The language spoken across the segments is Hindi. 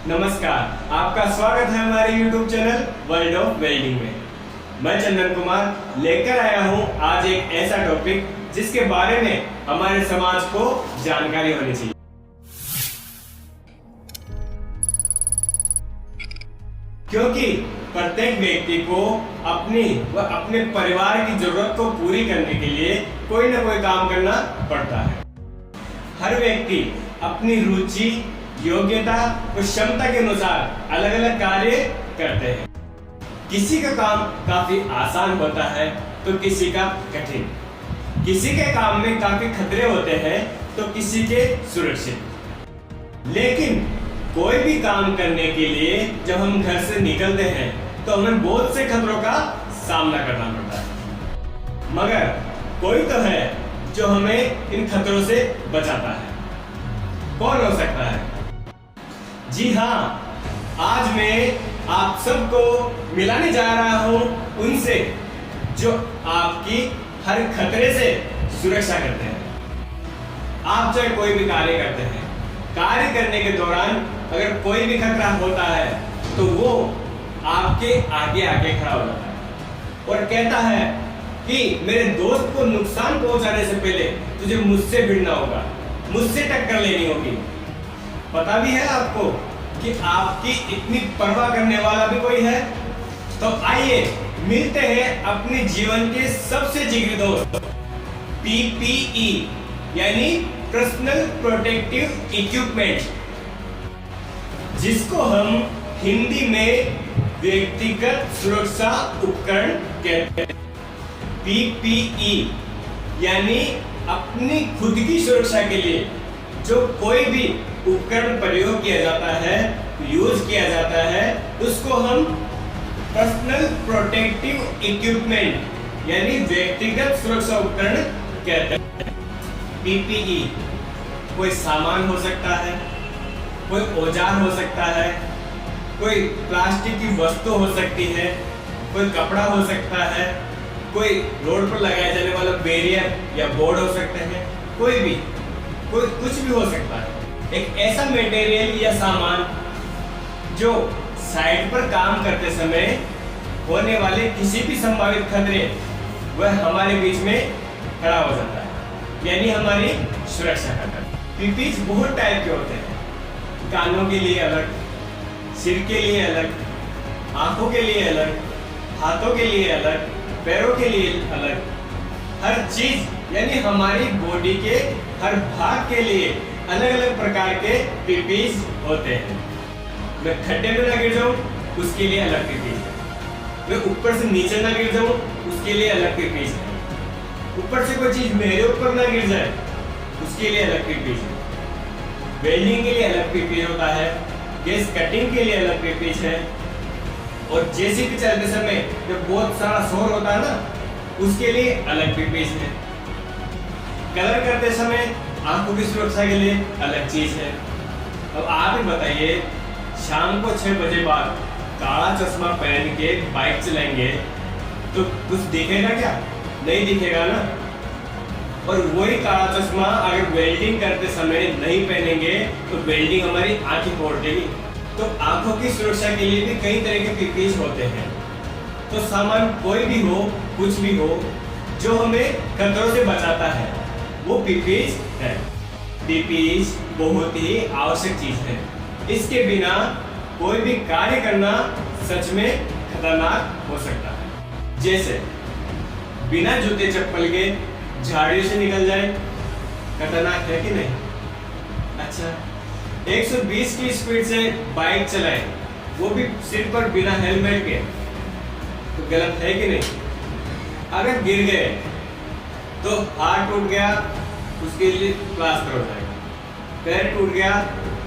नमस्कार, आपका स्वागत है हमारे YouTube channel world of welding में। मैं चंदन कुमार लेकर आया हूं आज एक ऐसा टॉपिक जिसके बारे में हमारे समाज को जानकारी होनी चाहिए, क्योंकि प्रत्येक व्यक्ति को अपनी व अपने परिवार की जरूरत को पूरी करने के लिए कोई ना कोई काम करना पड़ता है। हर व्यक्ति अपनी रुचि, योग्यता और क्षमता के अनुसार अलग अलग कार्य करते हैं। किसी का काम काफी आसान होता है तो किसी का कठिन, किसी के काम में काफी खतरे होते हैं तो किसी के सुरक्षित। लेकिन कोई भी काम करने के लिए जब हम घर से निकलते हैं तो हमें बहुत से खतरों का सामना करना पड़ता है, मगर कोई तो है जो हमें इन खतरों से बचाता है। कौन हो सकता है? जी हाँ, आज मैं आप सबको मिलाने जा रहा हूं उनसे जो आपकी हर खतरे से सुरक्षा करते हैं। आप चाहे कोई भी कार्य करते हैं, कार्य करने के दौरान अगर कोई भी खतरा होता है तो वो आपके आगे आगे खड़ा हो जाता है और कहता है कि मेरे दोस्त को नुकसान पहुंचाने से पहले तुझे मुझसे भिड़ना होगा, मुझसे टक्कर लेनी होगी। पता भी है आपको कि आपकी इतनी परवाह करने वाला भी कोई है? तो आइए मिलते हैं अपने जीवन के सबसे जिगरी दोस्त PPE यानी पर्सनल प्रोटेक्टिव इक्विपमेंट, जिसको हम हिंदी में व्यक्तिगत सुरक्षा उपकरण कहते हैं। PPE यानी अपनी खुद की सुरक्षा के लिए जो कोई भी उपकरण प्रयोग किया जाता है, यूज किया जाता है, उसको हम पर्सनल प्रोटेक्टिव इक्विपमेंट यानी व्यक्तिगत सुरक्षा उपकरण कहते हैं। PPE कोई सामान हो सकता है, कोई औजार हो सकता है, कोई प्लास्टिक की वस्तु हो सकती है, कोई कपड़ा हो सकता है, कोई रोड पर लगाया जाने वाला बैरियर या बोर्ड हो सकते हैं, कोई कुछ भी हो सकता है। एक ऐसा मटेरियल या सामान जो साइट पर काम करते समय होने वाले किसी भी संभावित खतरे वह हमारे बीच में खड़ा हो जाता है, यानी हमारी सुरक्षा करता है। PPE बहुत टाइप के होते हैं, कानों के लिए अलग, सिर के लिए अलग, आंखों के लिए अलग, हाथों के लिए अलग, पैरों के लिए अलग। हर चीज यानी हमारी बॉडी के हर भाग के लिए अलग अलग प्रकार के PPE होते हैं। मैं खड्डे में ना गिर जाऊं उसके लिए अलग PPE है, मैं ऊपर से नीचे ना गिर जाऊं उसके लिए अलग PPE है, ऊपर से कोई चीज मेरे ऊपर ना गिर जाए उसके लिए अलग PPE है, वेल्डिंग के लिए अलग PPE होता है, गैस कटिंग के लिए अलग PPE है, और जेसीबी चलते समय जब बहुत सारा शोर होता है ना उसके लिए अलग PPE है, कलर करते समय आंखों की सुरक्षा के लिए अलग चीज है। अब आप ही बताइए, शाम को 6 बजे बाद काला चश्मा पहन के बाइक चलाएंगे तो कुछ दिखेगा क्या? नहीं दिखेगा ना। और वही काला चश्मा अगर वेल्डिंग करते समय नहीं पहनेंगे तो वेल्डिंग हमारी आंखें फोड़ देगी। तो आंखों की सुरक्षा के लिए भी कई तरह के PPE होते हैं। तो सामान कोई भी हो, कुछ भी हो जो हमें खतरों से बचाता है वो PPE है। PPE बहुत ही आवश्यक चीज है, इसके बिना कोई भी कार्य करना सच में खतरनाक हो सकता है। जैसे बिना जूते चप्पल के झाड़ियों से निकल जाए, खतरनाक है कि नहीं? अच्छा, 120 की स्पीड से बाइक चलाए वो भी सिर पर बिना हेलमेट के, तो गलत है कि नहीं? अगर गिर गए तो हाथ टूट गया उसके लिए प्लास्टर हो जाएगा, पैर टूट गया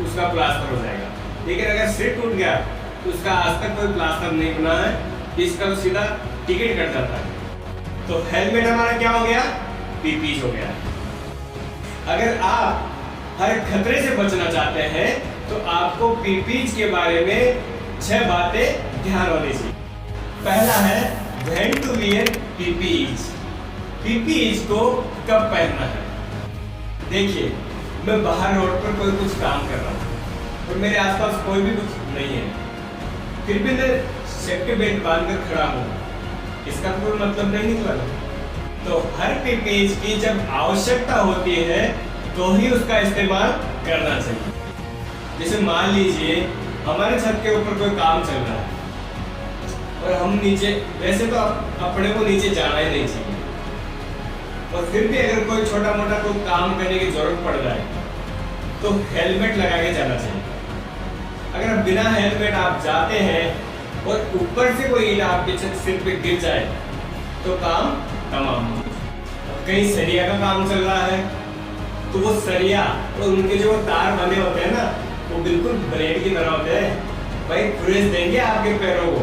उसका प्लास्टर हो जाएगा, लेकिन अगर सिर टूट गया तो उसका आज तक कोई प्लास्टर नहीं बना है, इसका तो सीधा टिकट कट जाता है। तो हेलमेट हमारा क्या हो गया? PPE हो गया। अगर आप हर खतरे से बचना चाहते हैं तो आपको PPE के बारे में 6 बातें ध्यान होनी चाहिए। पहला है when to wear PPE। PPE को कब पहनना है? देखिए, मैं बाहर रोड पर कोई कुछ काम कर रहा हूँ और मेरे आसपास कोई भी कुछ नहीं है, फिर भी मैं सेफ्टी बेल्ट बांधकर खड़ा हूँ, इसका कोई मतलब नहीं निकला। तो हर पीपीई की जब आवश्यकता होती है तो ही उसका इस्तेमाल करना चाहिए। जैसे मान लीजिए हमारे छत के ऊपर कोई काम चल रहा है और हम नीचे, वैसे तो अपने को नीचे जाना ही नहीं चाहिए, और फिर भी अगर कोई छोटा मोटा कोई काम करने की जरूरत पड़ जाए तो हेलमेट लगा के जाना चाहिए। अगर बिना हेलमेट आप जाते हैं और ऊपर से कोई ईंट आपके सिर पे गिर जाए तो काम तमाम। कहीं सरिया का काम चल रहा है तो वो सरिया और उनके जो तार बंधे होते हैं ना, वो बिल्कुल ब्लेड की तरह होते हैं, भाई खुरेज देंगे आपके पैरों को।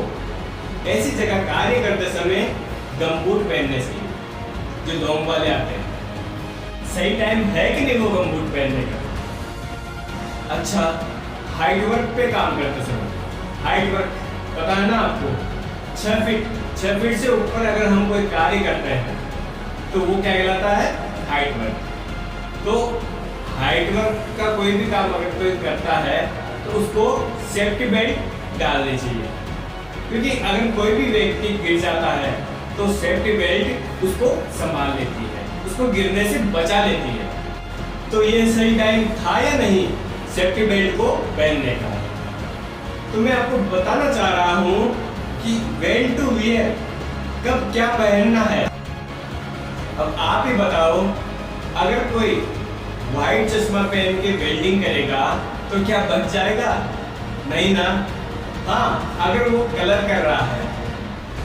ऐसी जगह कार्य करते समय गमबूट पहनने चाहिए, जो दोम वाले आते हैं। सही टाइम है कि नहीं वो गमबूट पहनने का? अच्छा, हाइट वर्क पे काम करते समय, हाइट वर्क पता है ना आपको, 6 फीट से ऊपर अगर हम कोई कार्य करते हैं तो वो क्या कहलाता है? Height work. तो हाइट वर्क का कोई भी काम अगर कोई करता है तो उसको सेफ्टी बेल्ट डालनी चाहिए, क्योंकि अगर कोई भी व्यक्ति गिर जाता है तो सेफ्टी बेल्ट उसको संभाल लेती है, उसको गिरने से बचा लेती है। तो ये सही टाइम था या नहीं सेफ्टी बेल्ट को पहनने का? तो मैं आपको बताना चाह रहा हूं कि वेल टू वियर कब क्या पहनना है। अब आप ही बताओ, अगर कोई व्हाइट चश्मा पहन के वेल्डिंग करेगा तो क्या बच जाएगा? नहीं ना। हाँ, अगर वो कलर कर रहा है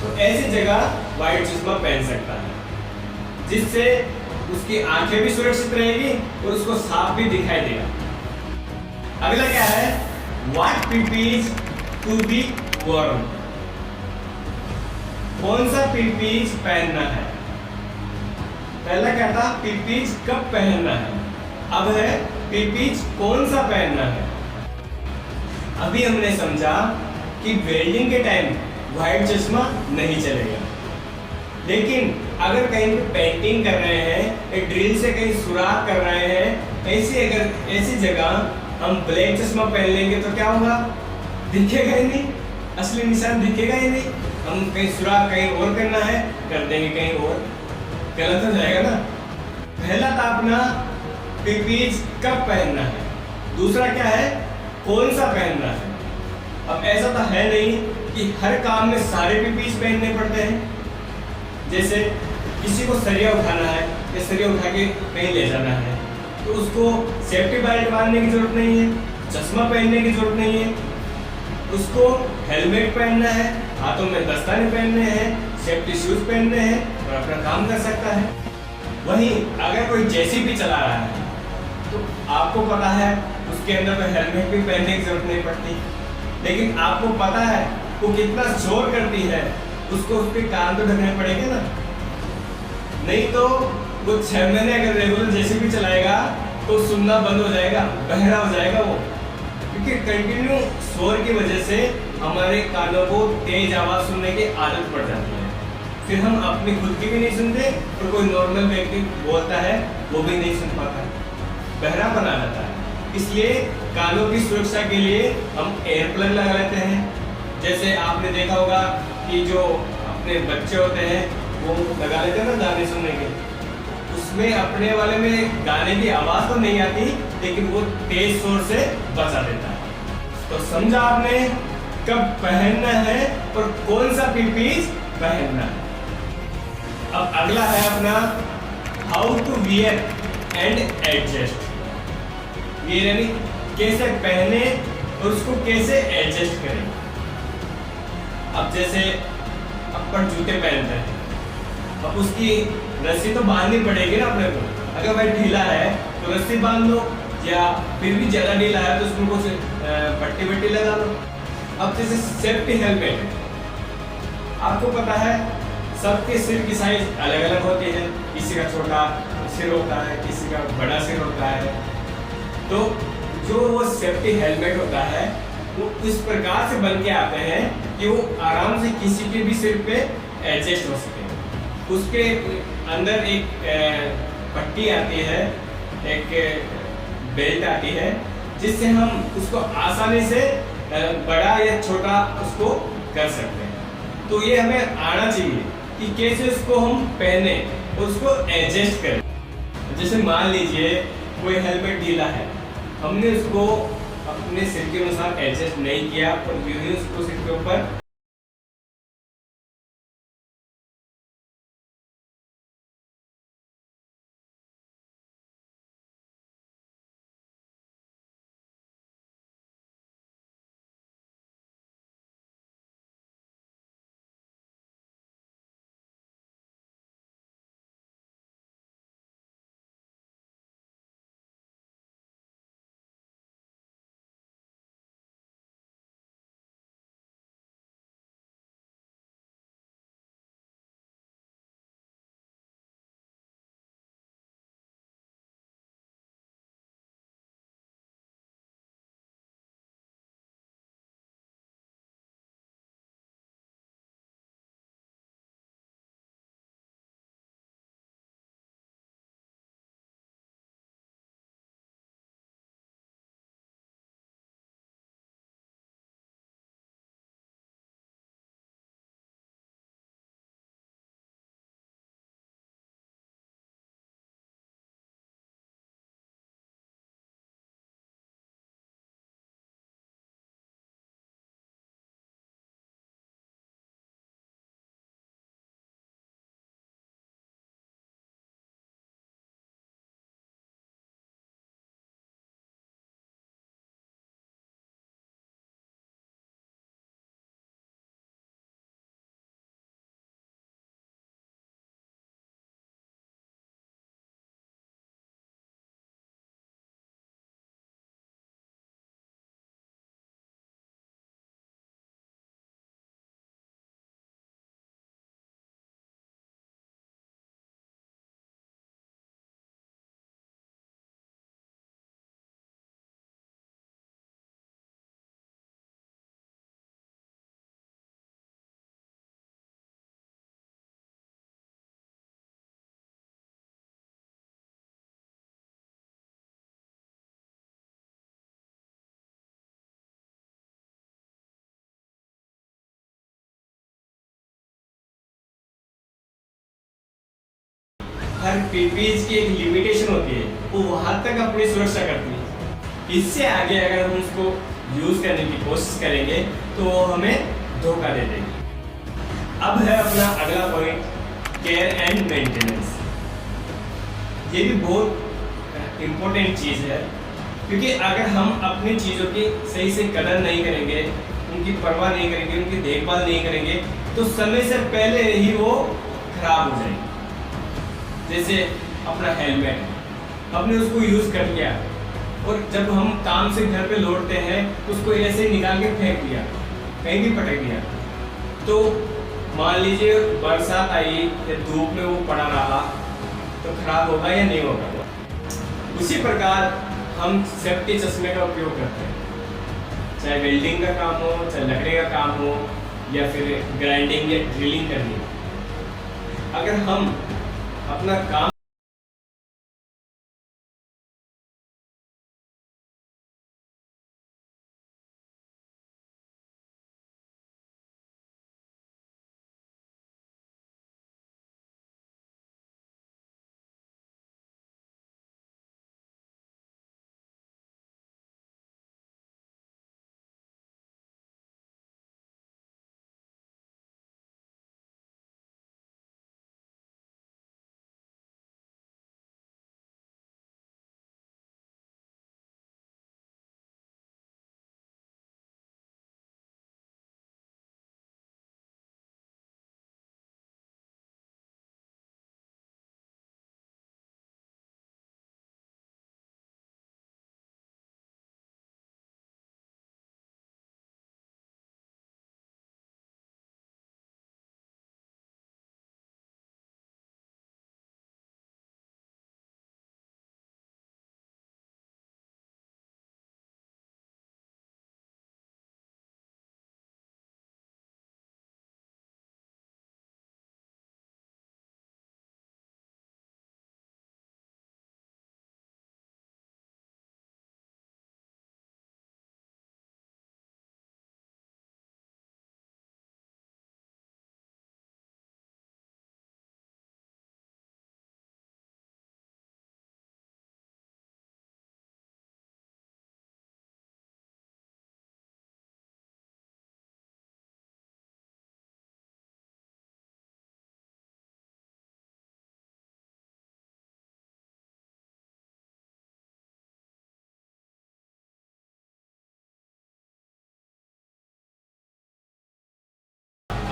तो ऐसी जगह व्हाइट चश्मा पहन सकता है, जिससे उसकी आंखें भी सुरक्षित रहेगी और उसको साफ भी दिखाई देगा। अगला क्या है? What PPEs to be worn? कौन सा PPEs पहनना है? पहला क्या था? PPEs कब पहनना है। अब है PPEs कौन सा पहनना है। अभी हमने समझा कि वेल्डिंग के टाइम व्हाइट चश्मा नहीं चलेगा, लेकिन अगर कहीं पे पेंटिंग कर रहे हैं, एक ड्रिल से कहीं सुराख कर रहे हैं, ऐसी जगह हम ब्लैक चश्मा पहन लेंगे तो क्या होगा? दिखेगा ही नहीं, असली निशान दिखेगा ही नहीं। हम कहीं सुराख कहीं और करना है, कर देंगे कहीं और, गलत हो जाएगा ना। पहला था अपना पीपीज कब पहनना है, दूसरा क्या है कौन सा पहनना है। अब ऐसा तो है नहीं कि हर काम में सारे पीपीज पहनने पड़ते हैं। जैसे किसी को सरिया उठाना है या सरिया उठा के कहीं ले जाना है तो उसको सेफ्टी बेल्ट बांधने की जरूरत नहीं है, चश्मा पहनने की जरूरत नहीं है, उसको हेलमेट पहनना है, हाथों में दस्ताने पहनने हैं, सेफ्टी शूज पहनने हैं और अपना काम कर सकता है। वहीं अगर कोई जेसीबी चला रहा है तो आपको पता है उसके अंदर तो हेलमेट भी पहनने की जरूरत नहीं पड़ती, लेकिन आपको पता है वो कितना शोर करती है, उसको उसके कान तो ढकने पड़ेंगे ना। नहीं तो वो 6 महीने अगर रेगुलर जेसीबी चलाएगा तो सुनना बंद हो जाएगा, बहरा हो जाएगा वो, क्योंकि कंटिन्यू शोर की वजह से हमारे कानों को तेज आवाज सुनने की आदत पड़ जाती है। फिर हम अपनी खुद की भी नहीं सुनते और कोई नॉर्मल व्यक्ति बोलता है वो भी नहीं सुन पाता, बहरा बना जाता है। इसलिए कानों की सुरक्षा के लिए हम एयर प्लग लगा लेते हैं। जैसे आपने देखा होगा कि जो अपने बच्चे होते हैं वो लगा लेते हैं ना गाने सुनने के, उसमें अपने वाले में गाने की आवाज तो नहीं आती लेकिन वो तेज शोर से बचा देता है। तो समझा आपने कब पहनना है और कौन सा पीपीज पहनना है। अब अगला है अपना how to wear and adjust. ये यानी कैसे पहने और उसको कैसे एडजस्ट करें। अब जैसे अपन जूते पहनते हैं, अब उसकी रस्सी तो बांधनी पड़ेगी ना अपने को। अगर भाई ढीला है तो रस्सी बांध लो, या फिर भी ज़्यादा ढीला है तो उसमें कुछ पट्टी वट्टी लगा लो। अब जैसे सेफ्टी हेलमेट, आपको पता है सबके सिर की साइज अलग अलग होती है, किसी का छोटा सिर होता है, किसी का बड़ा सिर होता है। तो जो वो सेफ्टी हेलमेट होता है वो इस प्रकार से बन के आते हैं कि वो आराम से किसी के भी सिर पे एडजस्ट हो सके। उसके अंदर एक पट्टी आती है, एक बेल्ट आती है जिससे हम उसको आसानी से बड़ा या छोटा उसको कर सकते हैं। तो ये हमें आना चाहिए कि कैसे उसको हम पहने और उसको एडजस्ट करें। जैसे मान लीजिए कोई हेलमेट ढीला है, हमने उसको अपने सिर के अनुसार एडजस्ट नहीं किया और यूं ही उसको सिर के ऊपर हर पीपीज की एक लिमिटेशन होती है, वो वहां तक अपनी सुरक्षा करती है। इससे आगे अगर हम उसको यूज करने की कोशिश करेंगे तो वो हमें धोखा दे देगी। अब है अपना अगला पॉइंट, केयर एंड मेंटेनेंस। ये भी बहुत इंपॉर्टेंट चीज है, क्योंकि अगर हम अपनी चीजों की सही से कदर नहीं करेंगे, उनकी परवाह नहीं करेंगे, उनकी देखभाल नहीं करेंगे, तो समय से पहले ही वो खराब हो जाएगी। जैसे अपना हेलमेट, हमने उसको यूज कर लिया और जब हम काम से घर पे लौटते हैं उसको ऐसे निकाल के फेंक दिया, कहीं भी पटक दिया, तो मान लीजिए बरसात आई या धूप में वो पड़ा रहा तो खराब होगा या नहीं होगा। उसी प्रकार हम सेफ्टी चश्मे का उपयोग करते हैं, चाहे वेल्डिंग का काम हो, चाहे लकड़ी का काम हो, या फिर ग्राइंडिंग या ड्रिलिंग करनी हो। अगर हम अपना काम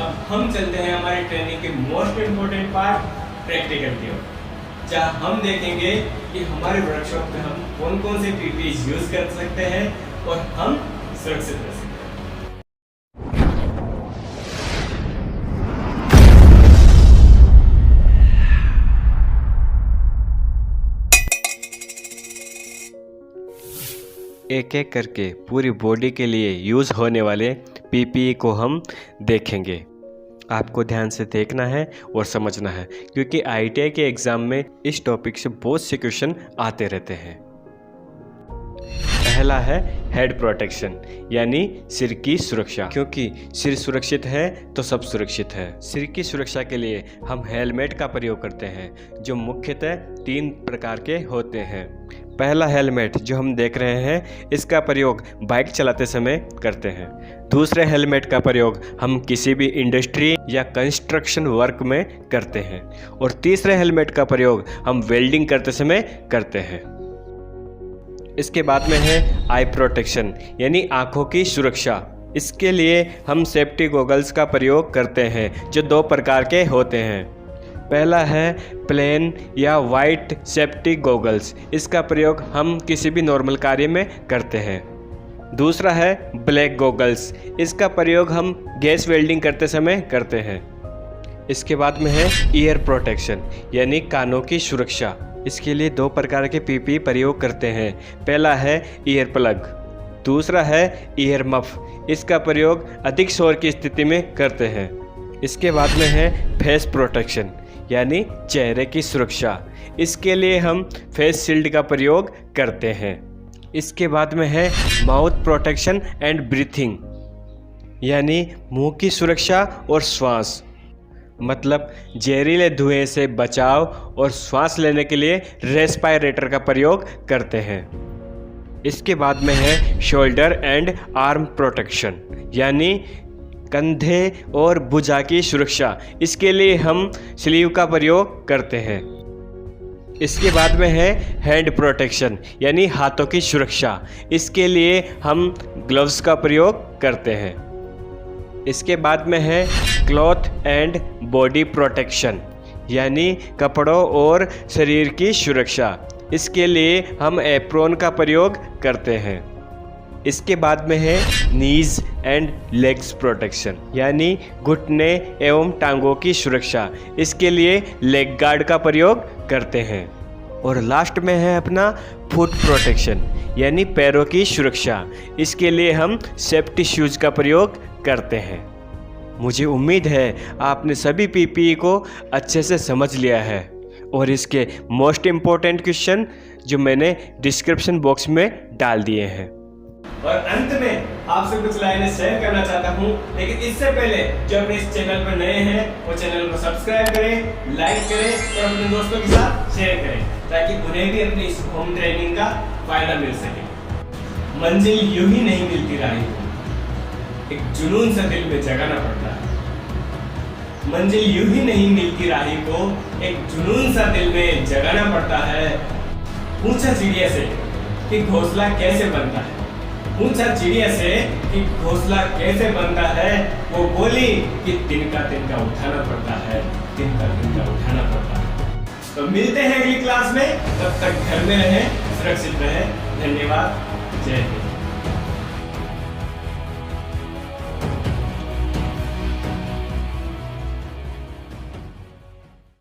अब हम चलते हैं हमारे ट्रेनिंग के मोस्ट इम्पोर्टेंट पार्ट प्रैक्टिकल की ओर, जहाँ हम देखेंगे कि हमारे वर्कशॉप में हम कौन कौन से पीपीई यूज कर सकते हैं और हम सुरक्षित रह सकते हैं। एक एक करके पूरी बॉडी के लिए यूज़ होने वाले पीपीई को हम देखेंगे। आपको ध्यान से देखना है और समझना है, क्योंकि आईटीआई के एग्ज़ाम में इस टॉपिक से बहुत से क्वेश्चन आते रहते हैं। पहला है हेड प्रोटेक्शन, यानी सिर की सुरक्षा, क्योंकि सिर सुरक्षित है तो सब सुरक्षित है। सिर की सुरक्षा के लिए हम हेलमेट का प्रयोग करते हैं, जो मुख्यतः 3 प्रकार के होते हैं। पहला हेलमेट जो हम देख रहे हैं, इसका प्रयोग बाइक चलाते समय करते हैं। दूसरे हेलमेट का प्रयोग हम किसी भी इंडस्ट्री या कंस्ट्रक्शन वर्क में करते हैं। और तीसरे हेलमेट का प्रयोग हम वेल्डिंग करते समय करते हैं। इसके बाद में है आई प्रोटेक्शन, यानी आँखों की सुरक्षा। इसके लिए हम सेफ्टी गॉगल्स का प्रयोग करते हैं, जो 2 प्रकार के होते हैं। पहला है प्लेन या वाइट सेफ्टी गॉगल्स, इसका प्रयोग हम किसी भी नॉर्मल कार्य में करते हैं। दूसरा है ब्लैक गॉगल्स, इसका प्रयोग हम गैस वेल्डिंग करते समय करते हैं। इसके बाद में है ईयर प्रोटेक्शन, यानी कानों की सुरक्षा। इसके लिए 2 प्रकार के पीपीई प्रयोग करते हैं। पहला है ईयर प्लग, दूसरा है ईयर मफ। इसका प्रयोग अधिक शोर की स्थिति में करते हैं। इसके बाद में है फेस प्रोटेक्शन, यानी चेहरे की सुरक्षा। इसके लिए हम फेस शील्ड का प्रयोग करते हैं। इसके बाद में है माउथ प्रोटेक्शन एंड ब्रीथिंग, यानी मुंह की सुरक्षा और श्वास, मतलब जहरीले धुएं से बचाव और श्वास लेने के लिए रेस्पिरेटर का प्रयोग करते हैं। इसके बाद में है शोल्डर एंड आर्म प्रोटेक्शन, यानी कंधे और भुजा की सुरक्षा। इसके लिए हम स्लीव का प्रयोग करते हैं। इसके बाद में है हैंड प्रोटेक्शन, यानी हाथों की सुरक्षा। इसके लिए हम ग्लव्स का प्रयोग करते हैं। इसके बाद में है क्लॉथ एंड बॉडी प्रोटेक्शन, यानी कपड़ों और शरीर की सुरक्षा। इसके लिए हम एप्रोन का प्रयोग करते हैं। इसके बाद में है नीज एंड लेग्स प्रोटेक्शन, यानी घुटने एवं टांगों की सुरक्षा। इसके लिए लेग गार्ड का प्रयोग करते हैं। और लास्ट में है अपना फुट प्रोटेक्शन, यानी पैरों की सुरक्षा। इसके लिए हम सेफ्टी शूज का प्रयोग करते हैं। मुझे उम्मीद है आपने सभी पीपीई को अच्छे से समझ लिया है, और इसके मोस्ट इम्पोर्टेंट क्वेश्चन जो मैंने डिस्क्रिप्शन बॉक्स में डाल दिए हैं। और अंत में आपसे कुछ लाइनें शेयर करना चाहता हूँ, लेकिन इससे पहले जो अपने इस चैनल पर नए हैं वो चैनल को सब्सक्राइब करें, लाइक करें और अपने दोस्तों के साथ शेयर करें, ताकि उन्हें भी अपनी इस होम ट्रेनिंग का फायदा मिल सके। मंजिल यूं ही नहीं मिलती राही को, एक जुनून सा दिल में जगाना पड़ता है। मंजिल यूं ही नहीं मिलती राही को, एक जुनून सा दिल में जगाना पड़ता है। पूछा चिड़िया से कि घोंसला कैसे बनता है, पूछा चिड़िया से कि घोंसला कैसे बनता है, वो बोली कि तिनका तिनका उठाना पड़ता है, तिनका तिनका उठाना पड़ता है। तो मिलते हैं अगली क्लास में, तब तक घर में रहें, सुरक्षित रहें। धन्यवाद। जय हिंद।